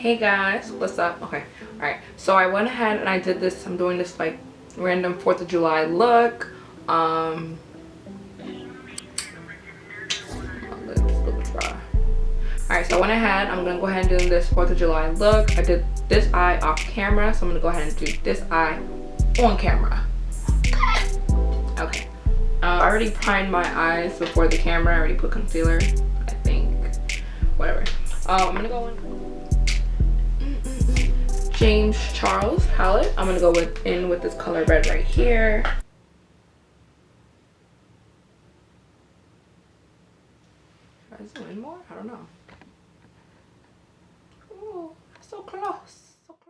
Hey guys, what's up? Okay, alright, so I went ahead and I did this. I'm doing this like random 4th of July look. Let's look dry. Alright, so I went ahead, I'm gonna go ahead and do this 4th of July look. I did this eye off camera, so I'm gonna go ahead and do this eye on camera. Okay, I already primed my eyes before the camera. I already put concealer, I think, whatever. I'm gonna go in James Charles palette. I'm gonna go in with this color red right here. Should I zoom in more? I don't know. Oh, so close, so close.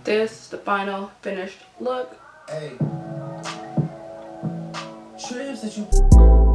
this is the final finished look. Hey. Trips that you